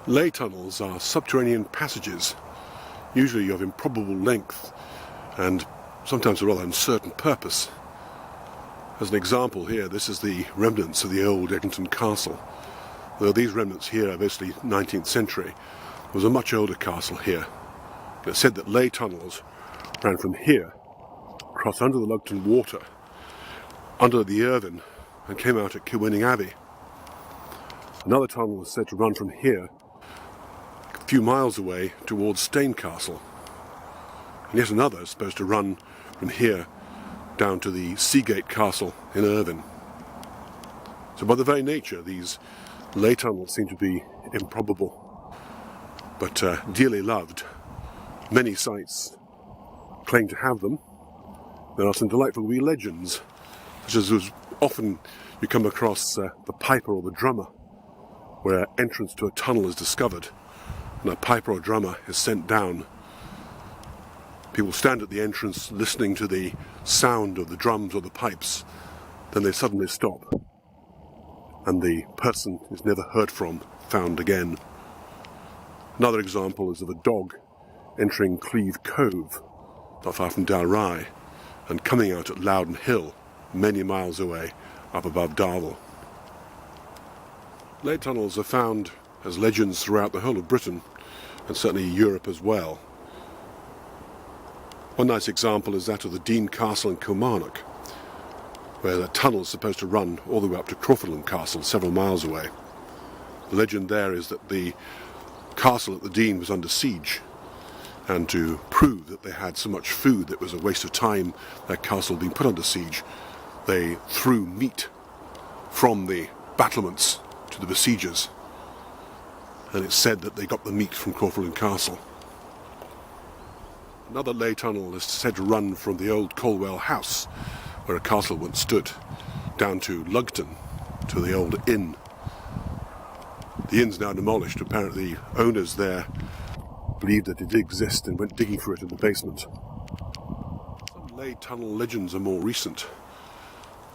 Ley tunnels are subterranean passages, usually of improbable length and sometimes a rather uncertain purpose. As an example here, this is the remnants of the old Eglinton Castle. Though these remnants here are mostly 19th century, there was a much older castle here. And it's said that Ley tunnels ran from here, across under the Lugton Water, under the Irvine, and came out at Kilwinning Abbey. Another tunnel is said to run from here, a few miles away, towards Stane Castle. And yet another is supposed to run from here down to the Seagate Castle in Irvine. So by their very nature, these Ley tunnels seem to be improbable, but dearly loved. Many sites claim to have them. There are some delightful wee legends, such as often you come across the piper or the drummer, where entrance to a tunnel is discovered, and a piper or drummer is sent down. People stand at the entrance listening to the sound of the drums or the pipes, then they suddenly stop, and the person is never heard from, found again. Another example is of a dog entering Cleve Cove, not far from Dalrye, and coming out at Loudon Hill, many miles away, up above Darvel. Ley tunnels are found as legends throughout the whole of Britain, and certainly Europe as well. One nice example is that of the Dean Castle in Kilmarnock, where the tunnel is supposed to run all the way up to Crawfordland Castle, several miles away. The legend there is that the castle at the Dean was under siege, and to prove that they had so much food that it was a waste of time their castle being put under siege, they threw meat from the battlements to the besiegers, and it's said that they got the meat from Crawfordland Castle. Another Ley tunnel is said to run from the old Colwell House, where a castle once stood, down to Lugton, to the old inn. The inn's now demolished. Apparently owners there believed that it did exist and went digging for it in the basement. Some Ley tunnel legends are more recent.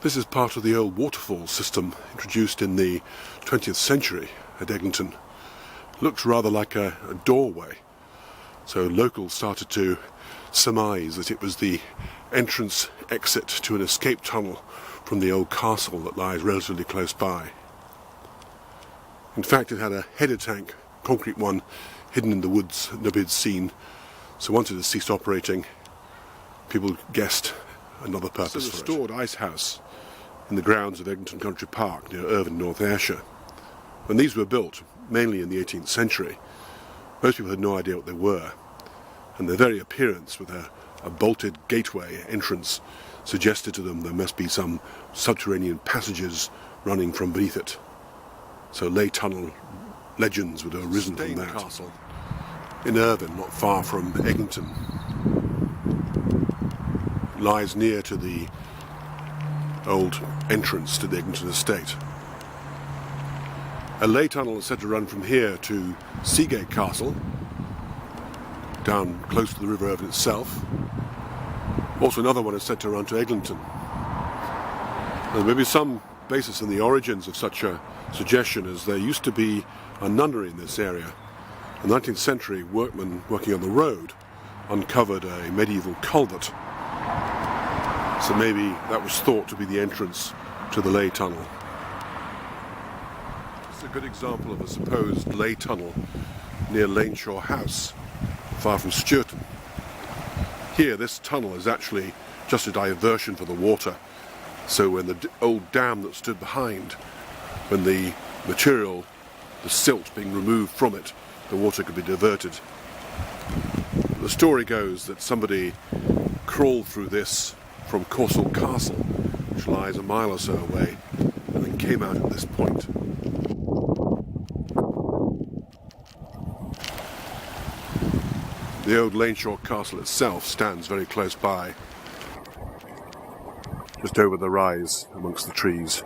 This is part of the old waterfall system introduced in the 20th century at Eglinton. It looks rather like a doorway, so locals started to surmise that it was the entrance exit to an escape tunnel from the old castle that lies relatively close by. In fact, it had a header tank, concrete one, hidden in the woods that nobody had seen, so once it had ceased operating, people guessed another purpose for it. It's a restored ice house in the grounds of Eglinton Country Park near Irvine, North Ayrshire. When these were built, mainly in the 18th century, most people had no idea what they were, and their very appearance with a bolted gateway entrance suggested to them there must be some subterranean passages running from beneath it. So Ley tunnel legends would have arisen from that. Castle in Irvine, not far from Eglinton, lies near to the old entrance to the Eglinton estate. A Ley tunnel is said to run from here to Seagate Castle, down close to the River Irvine itself. Also another one is said to run to Eglinton. There may be some basis in the origins of such a suggestion, as there used to be a nunnery in this area. In the 19th century, workmen working on the road uncovered a medieval culvert, so maybe that was thought to be the entrance to the Ley tunnel. It's a good example of a supposed Ley tunnel near Laneshaw House, far from Sturton. Here, this tunnel is actually just a diversion for the water, so when the old dam that stood behind, when the material, the silt being removed from it, the water could be diverted. The story goes that somebody crawled through this from Corsall Castle, which lies a mile or so away, and then came out at this point. The old Laneshaw Castle itself stands very close by, just over the rise amongst the trees.